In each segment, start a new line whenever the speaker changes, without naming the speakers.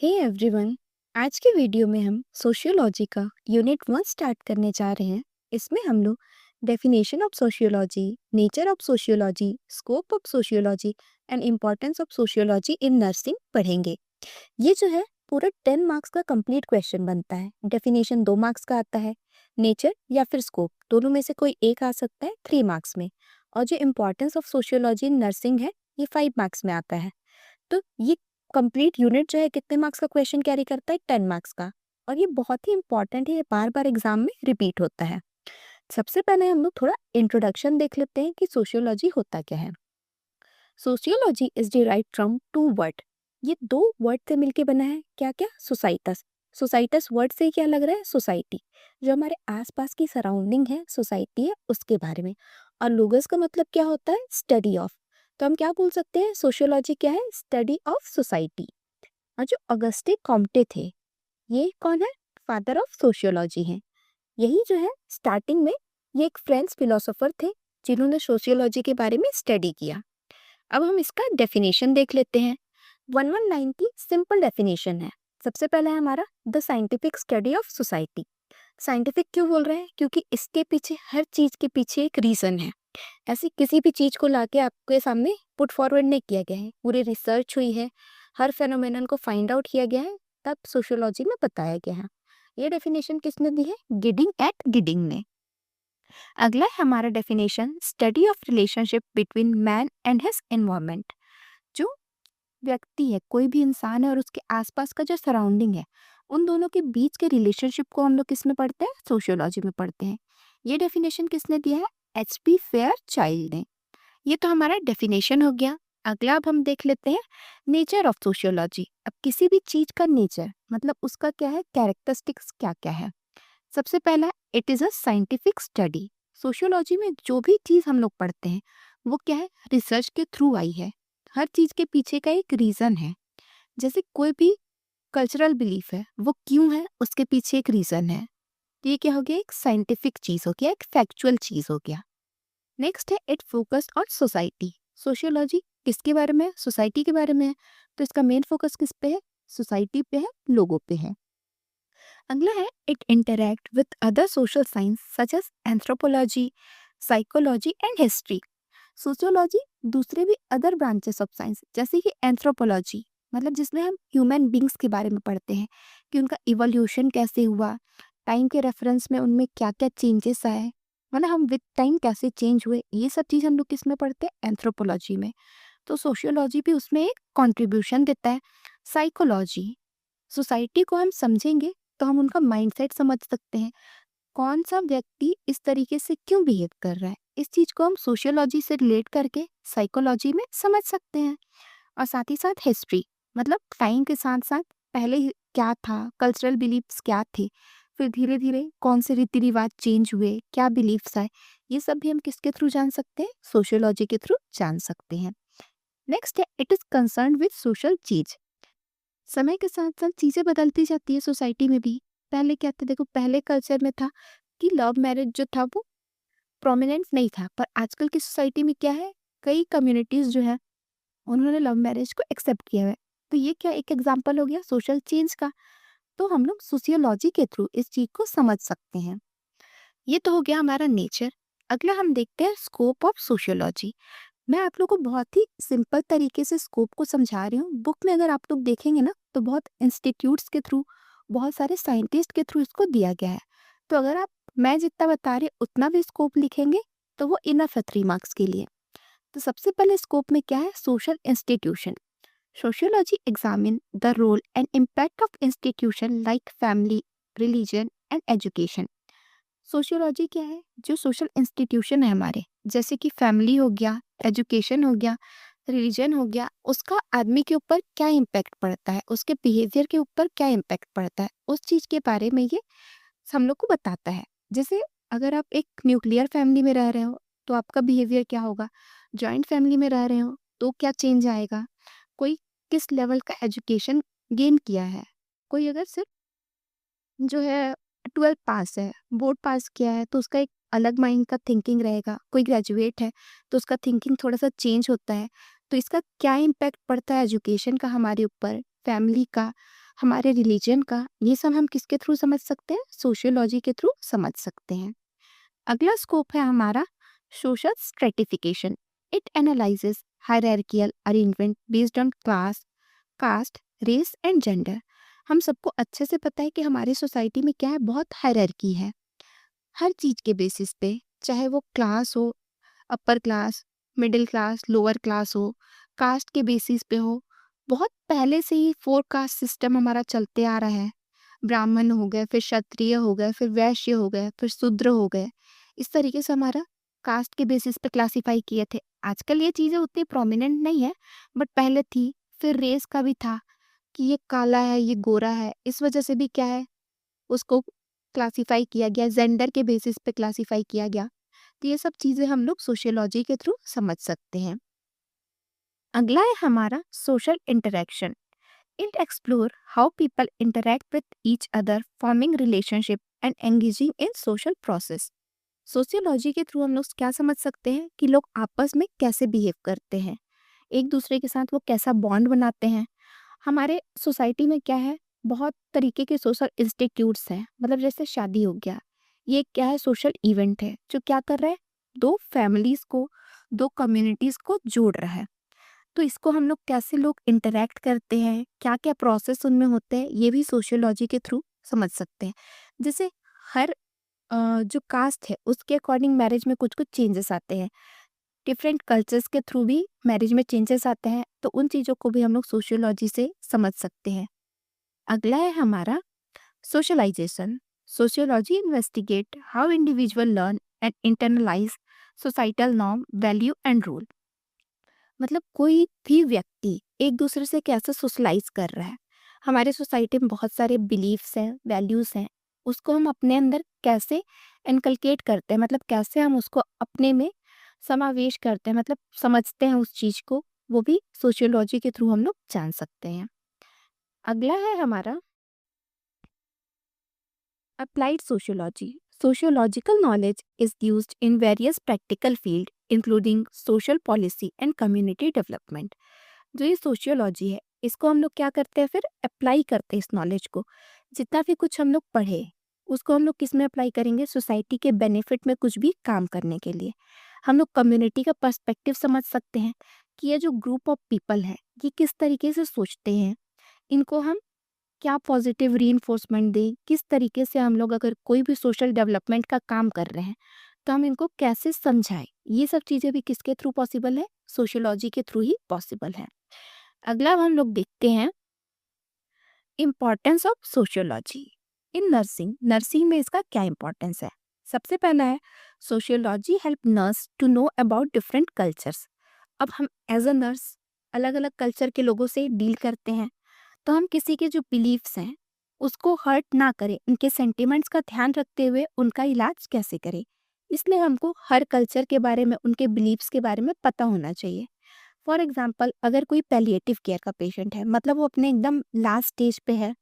Hey everyone. आज के video में हम सोशियोलॉजी का यूनिट 1 स्टार्ट करने जा रहे हैं। इसमें हम लोग definition of sociology, nature of sociology, scope of sociology and importance of sociology in nursing पढ़ेंगे। ये जो है पूरा 10 मार्क्स का कंप्लीट क्वेश्चन बनता है। डेफिनेशन 2 मार्क्स का आता है, नेचर या फिर स्कोप दोनों में से कोई एक आ सकता है 3 मार्क्स में, और जो importance of sociology in nursing है ये 5 मार्क्स में आता है। तो ये कंप्लीट यूनिट जो है कितने मार्क्स का क्वेश्चन कैरी करता है? 10 मार्क्स का। और ये बहुत ही इंपॉर्टेंट है, ये बार बार एग्जाम में रिपीट होता है। सबसे पहले हम लोग थोड़ा इंट्रोडक्शन देख लेते हैं कि सोशियोलॉजी होता क्या है। Sociology is derived from 2 word. ये 2 वर्ड से मिलके बना है। क्या क्या? सोसाइटस। सोसाइटस वर्ड से क्या लग रहा है? सोसाइटी, जो हमारे आसपास की सराउंडिंग है, सोसाइटी है, उसके बारे में। और लोगस का मतलब क्या होता है? Study of. तो हम क्या बोल सकते हैं? सोशियोलॉजी क्या है? Study of society. और जो ऑगस्टे कॉम्टे थे, ये कौन है? फादर ऑफ सोशियोलॉजी हैं। यही जो है स्टार्टिंग में ये एक फ्रेंच फिलोसोफर थे जिन्होंने सोशियोलॉजी के बारे में स्टडी किया। अब हम इसका डेफिनेशन देख लेते हैं। 119 की सिंपल डेफिनेशन है। सबसे पहला है हमारा the scientific study of society. Scientific क्यों बोल रहे हैं? क्योंकि इसके पीछे, हर चीज के पीछे एक रीजन है। ऐसी किसी भी चीज को लाके आपके सामने पुट फॉरवर्ड नहीं किया गया है, पूरी रिसर्च हुई है, हर फेनोमेनन को फाइंड आउट किया गया है, तब सोशियोलॉजी में बताया गया है। ये डेफिनेशन किसने दी है? गिडिंग एट गिडिंग ने। अगला है हमारा definition study of relationship between man and his environment. जो व्यक्ति है, कोई भी इंसान है और उसके आसपास का जो सराउंडिंग है, उन दोनों के बीच के रिलेशनशिप को हम लोग किस में पढ़ते हैं? सोशियोलॉजी में पढ़ते हैं। ये डेफिनेशन किसने दिया है? एच.पी. फेयरचाइल्ड ने। ये तो हमारा डेफिनेशन हो गया। अगला अब हम देख लेते हैं नेचर ऑफ सोशियोलॉजी। अब किसी भी चीज का नेचर मतलब उसका क्या है, कैरेक्टरिस्टिक्स क्या क्या है। सबसे पहला, it is a scientific study. Sociology में जो भी चीज हम लोग पढ़ते हैं वो क्या है? रिसर्च के थ्रू आई है। हर चीज के पीछे का एक रीजन है। जैसे कोई भी कल्चरल बिलीफ है, वो क्यों है, उसके पीछे एक रीजन है। तो ये क्या हो गया? एक साइंटिफिक चीज हो गया, एक फैक्चुअल चीज हो गया। नेक्स्ट है it focus on society. Sociology किसके बारे में है? सोसाइटी के बारे में है। तो इसका मेन फोकस किस पे है? सोसाइटी पे है, लोगों पे है। अगला है it interact with other social science such as anthropology, psychology and history. Sociology दूसरे भी अदर ब्रांचेस ऑफ साइंस जैसे कि एंथ्रोपोलॉजी, मतलब जिसमें हम ह्यूमन बींग्स के बारे में पढ़ते हैं कि उनका इवोल्यूशन कैसे हुआ, टाइम के रेफरेंस में उनमें क्या क्या चेंजेस आए, मतलब हम विद टाइम कैसे चेंज हुए, ये सब चीज़ हम लोग किस में पढ़ते हैं? एंथ्रोपोलॉजी में। तो सोशियोलॉजी भी उसमें एक कॉन्ट्रीब्यूशन देता है। साइकोलॉजी, सोसाइटी को हम समझेंगे तो हम उनका माइंडसेट समझ सकते हैं। कौन सा व्यक्ति इस तरीके से क्यों बिहेव कर रहा है, इस चीज को हम सोशियोलॉजी से रिलेट करके साइकोलॉजी में समझ सकते हैं। और साथ ही साथ हिस्ट्री, मतलब टाइम के साथ साथ पहले क्या था, कल्चरल बिलीफ्स क्या थे, फिर धीरे धीरे कौन से रीति रिवाज चेंज हुए, क्या बिलीफ्स आए, ये सब भी हम किसके थ्रू जान सकते हैं? सोशियोलॉजी के थ्रू जान सकते हैं। नेक्स्ट है it is concern with social चीज। समय के साथ साथ चीजें बदलती जाती है सोसाइटी में भी। पहले क्या था? देखो, पहले कल्चर में था कि लव मैरिज जो था वो प्रोमिनेंट नहीं था, पर आजकल की सोसाइटी में क्या है, कई कम्युनिटीज जो है उन्होंने लव मैरिज को एक्सेप्ट किया है। तो ये क्या एक एग्जाम्पल हो गया सोशल चेंज का। तो हम लोग सोशियोलॉजी के थ्रू इस चीज को समझ सकते हैं। ये तो हो गया हमारा नेचर। अगला हम देखते हैं स्कोप ऑफ सोशियोलॉजी। मैं आप लोगों को बहुत ही सिंपल तरीके से स्कोप को समझा रही हूँ। बुक में अगर आप लोग देखेंगे ना तो बहुत इंस्टीट्यूट्स के थ्रू, बहुत सारे साइंटिस्ट के थ्रू इसको दिया गया है। तो अगर आप मैं जितना बता रही उतना भी स्कोप लिखेंगे तो वो इनफ है 3 मार्क्स के लिए। तो सबसे पहले स्कोप में क्या है? Social institution. Sociology examine the role and impact of institution like family, religion and education. Sociology क्या है? जो सोशल इंस्टीट्यूशन है हमारे, जैसे कि फैमिली हो गया, एजुकेशन हो गया, रिलीजन हो गया, उसका आदमी के ऊपर क्या इम्पैक्ट पड़ता है, उसके बिहेवियर के ऊपर क्या इम्पैक्ट पड़ता है, उस चीज़ के बारे में ये हम लोग को बताता है। जैसे अगर आप एक न्यूक्लियर फैमिली में रह रहे हो तो आपका बिहेवियर क्या होगा, जॉइंट फैमिली में रह रहे हो तो क्या चेंज आएगा, कोई किस लेवल का एजुकेशन गेन किया है, कोई अगर सिर्फ जो है 12 पास है, बोर्ड पास किया है, तो उसका एक अलग माइंड का थिंकिंग रहेगा। कोई ग्रेजुएट है तो उसका थिंकिंग थोड़ा सा चेंज होता है। तो इसका क्या इम्पैक्ट पड़ता है एजुकेशन का हमारे ऊपर, फैमिली का, हमारे रिलीजन का, ये सब हम किसके थ्रू समझ सकते हैं? सोशियोलॉजी के थ्रू समझ सकते हैं। अगला स्कोप है हमारा social stratification. It analyses hierarchical arrangement based on class, caste, race and gender. हम सबको अच्छे से पता है कि हमारी सोसाइटी में क्या है, बहुत हायरार्की है हर चीज़ के बेसिस पे, चाहे वो क्लास हो, upper class, middle class, lower class हो, कास्ट के बेसिस पे हो। बहुत पहले से ही फोर कास्ट सिस्टम हमारा चलते आ रहा है। ब्राह्मण हो गए, फिर क्षत्रिय हो गए, फिर वैश्य हो गए, फिर शूद्र हो गए। इस तरीके से हमारा कास्ट के बेसिस पे क्लासिफाई किए थे। आजकल ये चीज़ें उतनी प्रोमिनेंट नहीं है, बट पहले थी। फिर रेस का भी था कि ये काला है, ये गोरा है, इस वजह से भी क्या है, उसको क्लासिफाई किया गया, जेंडर के बेसिस पे क्लासिफाई किया गया। तो ये सब चीज़ें हम लोग सोशियोलॉजी के थ्रू समझ सकते हैं। अगला है हमारा social interaction. It explore how people interact with each other, forming relationship and engaging in social process. Sociology के थ्रू हम लोग क्या समझ सकते हैं कि लोग आपस में कैसे बिहेव करते हैं, एक दूसरे के साथ वो कैसा बॉन्ड बनाते हैं। हमारे सोसाइटी में क्या है, बहुत तरीके के सोशल इंस्टीट्यूट्स हैं। मतलब जैसे शादी हो गया, ये क्या है, सोशल इवेंट है जो क्या कर रहा है, दो फैमिलीज को, दो कम्युनिटीज को जोड़ रहा है। तो इसको हम लोग कैसे लोग इंटरेक्ट करते हैं, क्या क्या प्रोसेस उनमें होते हैं, ये भी सोशियोलॉजी के थ्रू समझ सकते हैं। जैसे हर जो कास्ट है उसके अकॉर्डिंग मैरिज में कुछ कुछ चेंजेस आते हैं। डिफरेंट कल्चर्स के थ्रू भी मैरिज में चेंजेस आते हैं, तो उन चीज़ों को भी हम लोग सोशियोलॉजी से समझ सकते हैं। अगला है हमारा socialisation. Sociology investigate how individual learn and internalise societal norm, value and rule. मतलब कोई भी व्यक्ति एक दूसरे से कैसे सोशलाइज कर रहा है। हमारे सोसाइटी में बहुत सारे बिलीफ्स हैं, वैल्यूज़ हैं, उसको हम अपने अंदर कैसे इनकलकेट करते हैं, मतलब कैसे हम उसको अपने में समावेश करते हैं, मतलब समझते हैं उस चीज़ को, वो भी सोशियोलॉजी के थ्रू हम लोग जान सकते हैं। अगला है हमारा applied sociology. Sociological knowledge is used in various practical field including social policy and community development. जो ये सोशियोलॉजी है, इसको हम लोग क्या करते हैं, फिर अप्लाई करते हैं इस नॉलेज को। जितना भी कुछ हम लोग पढ़े, उसको हम लोग किस में अप्लाई करेंगे, सोसाइटी के बेनिफिट में कुछ भी काम करने के लिए। हम लोग कम्युनिटी का पर्सपेक्टिव समझ सकते हैं कि ये जो ग्रुप ऑफ पीपल है, ये किस तरीके से सोचते हैं, इनको हम क्या पॉजिटिव रीइंफोर्समेंट दें, किस तरीके से हम लोग अगर कोई भी सोशल डेवलपमेंट का काम कर रहे हैं तो हम इनको कैसे समझाएं। ये सब चीज़ें भी किसके थ्रू पॉसिबल है, सोशियोलॉजी के थ्रू ही पॉसिबल है। अगला हम लोग देखते हैं importance of sociology in nursing. Nursing में इसका क्या इंपॉर्टेंस है? सबसे पहला है sociology help nurse to know about different cultures. अब हम एज अ नर्स अलग अलग कल्चर के लोगों से डील करते हैं, तो हम किसी के जो बिलीव्स हैं उसको हर्ट ना करें, उनके सेंटिमेंट्स का ध्यान रखते हुए उनका इलाज कैसे करें। इसलिए हमको हर कल्चर के बारे में, उनके बिलीव्स के बारे में पता होना चाहिए। फॉर एग्जाम्पल, अगर कोई पैलिएटिव केयर का पेशेंट है, मतलब वो अपने एकदम लास्ट स्टेज पे है,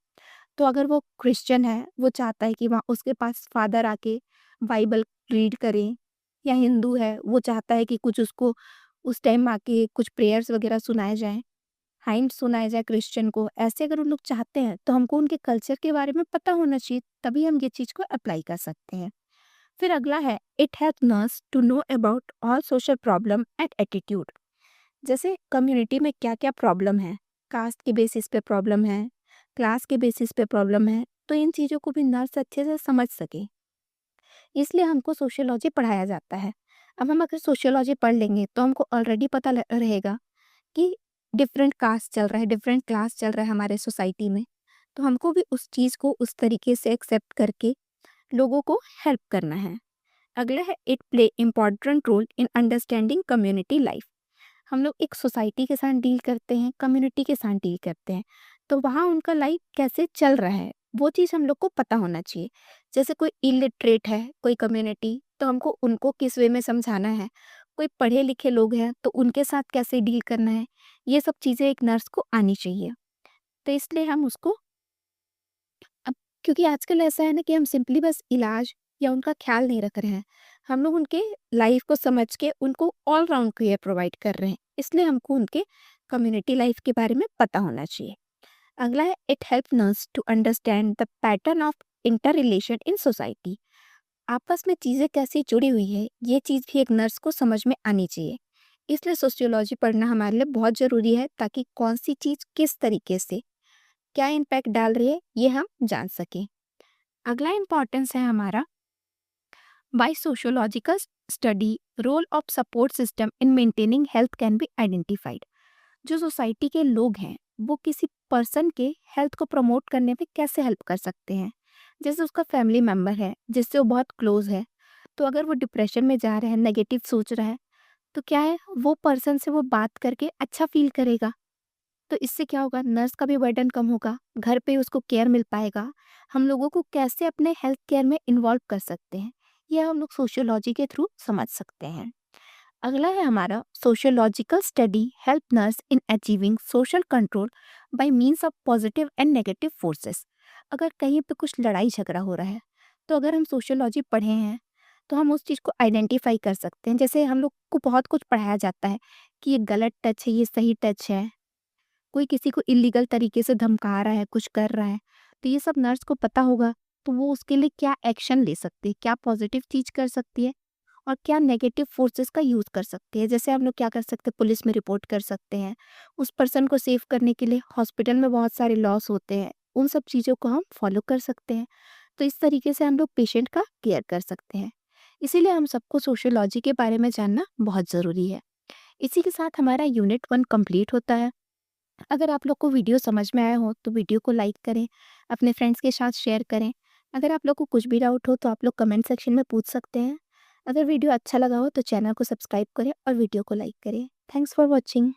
तो अगर वो क्रिश्चियन है, वो चाहता है कि वहाँ उसके पास फादर आके बाइबल रीड करें, या हिंदू है, वो चाहता है कि कुछ उसको उस टाइम आके कुछ प्रेयर्स वगैरह सुनाए जाएं, हाइम्स सुनाया जाए क्रिश्चियन को। ऐसे अगर उन लोग चाहते हैं तो हमको उनके कल्चर के बारे में पता होना चाहिए, तभी हम ये चीज़ को अप्लाई कर सकते हैं। फिर अगला है it help nurse to know about all social problem and attitude. जैसे कम्युनिटी में क्या क्या प्रॉब्लम है, कास्ट के बेसिस पे प्रॉब्लम है, क्लास के बेसिस पे प्रॉब्लम है, तो इन चीज़ों को भी नर्स अच्छे से समझ सके, इसलिए हमको सोशियोलॉजी पढ़ाया जाता है। अब हम अगर सोशियोलॉजी पढ़ लेंगे तो हमको ऑलरेडी पता रहेगा कि डिफरेंट कास्ट चल रहा है, डिफरेंट क्लास चल रहा है हमारे सोसाइटी में, तो हमको भी उस चीज़ को उस तरीके से एक्सेप्ट करके लोगों को हेल्प करना है। अगला है it play important role in understanding community life. हम लोग एक सोसाइटी के साथ डील करते हैं, कम्युनिटी के साथ डील करते हैं, तो वहाँ उनका लाइफ कैसे चल रहा है, वो चीज़ हम लोग को पता होना चाहिए। जैसे कोई इलिटरेट है कोई कम्युनिटी, तो हमको उनको किस वे में समझाना है, कोई पढ़े लिखे लोग हैं तो उनके साथ कैसे डील करना है, ये सब चीज़ें एक नर्स को आनी चाहिए। तो इसलिए हम उसको, अब क्योंकि आजकल ऐसा है ना कि हम सिंपली बस इलाज या उनका ख्याल नहीं रख रहे हैं, हम लोग उनके लाइफ को समझ के उनको ऑल राउंड केयर प्रोवाइड कर रहे हैं, इसलिए हमको उनके कम्युनिटी लाइफ के बारे में पता होना चाहिए। अगला है it help nurse to understand the pattern of inter relation in society. आपस में चीज़ें कैसे जुड़ी हुई है, ये चीज़ भी एक नर्स को समझ में आनी चाहिए। इसलिए सोशियोलॉजी पढ़ना हमारे लिए बहुत ज़रूरी है, ताकि कौन सी चीज़ किस तरीके से क्या इम्पैक्ट डाल रही है, ये हम जान सकें। अगला इम्पॉर्टेंस है हमारा by sociological study role of support system in maintaining health can be identified. जो सोसाइटी के लोग हैं वो किसी पर्सन के हेल्थ को प्रमोट करने में कैसे हेल्प कर सकते हैं। जैसे उसका फैमिली मेम्बर है जिससे वो बहुत क्लोज है, तो अगर वो डिप्रेशन में जा रहा है, नेगेटिव सोच रहा है, तो क्या है, वो पर्सन से वो बात करके अच्छा फील करेगा। तो इससे क्या होगा, नर्स का भी बर्डन कम होगा, घर पे उसको केयर मिल पाएगा। हम लोगों को कैसे अपने हेल्थ केयर में इन्वॉल्व कर सकते हैं, ये हम लोग सोशियोलॉजी के थ्रू समझ सकते हैं। अगला है हमारा sociological study help nurse in achieving social control by means of positive and negative forces. अगर कहीं पे कुछ लड़ाई झगड़ा हो रहा है, तो अगर हम सोशियोलॉजी पढ़े हैं तो हम उस चीज़ को आइडेंटिफाई कर सकते हैं। जैसे हम लोग को बहुत कुछ पढ़ाया जाता है कि ये गलत टच है, ये सही टच है, कोई किसी को इलीगल तरीके से धमका रहा है, कुछ कर रहा है, तो ये सब नर्स को पता होगा, तो वो उसके लिए क्या एक्शन ले सकती है, क्या पॉजिटिव चीज़ कर सकती है और क्या नेगेटिव फोर्सेस का यूज़ कर सकते हैं। जैसे हम लोग क्या कर सकते हैं, पुलिस में रिपोर्ट कर सकते हैं। उस पर्सन को सेव करने के लिए हॉस्पिटल में बहुत सारे लॉस होते हैं, उन सब चीज़ों को हम फॉलो कर सकते हैं। तो इस तरीके से हम लोग पेशेंट का केयर कर सकते हैं। इसीलिए हम सबको सोशियोलॉजी के बारे में जानना बहुत ज़रूरी है। इसी के साथ हमारा यूनिट 1 कंप्लीट होता है। अगर आप लोग को वीडियो समझ में आया हो तो वीडियो को लाइक करें, अपने फ्रेंड्स के साथ शेयर करें। अगर आप लोग को कुछ भी डाउट हो तो आप लोग कमेंट सेक्शन में पूछ सकते हैं। अगर वीडियो अच्छा लगा हो तो चैनल को सब्सक्राइब करें और वीडियो को लाइक करें। Thanks for watching.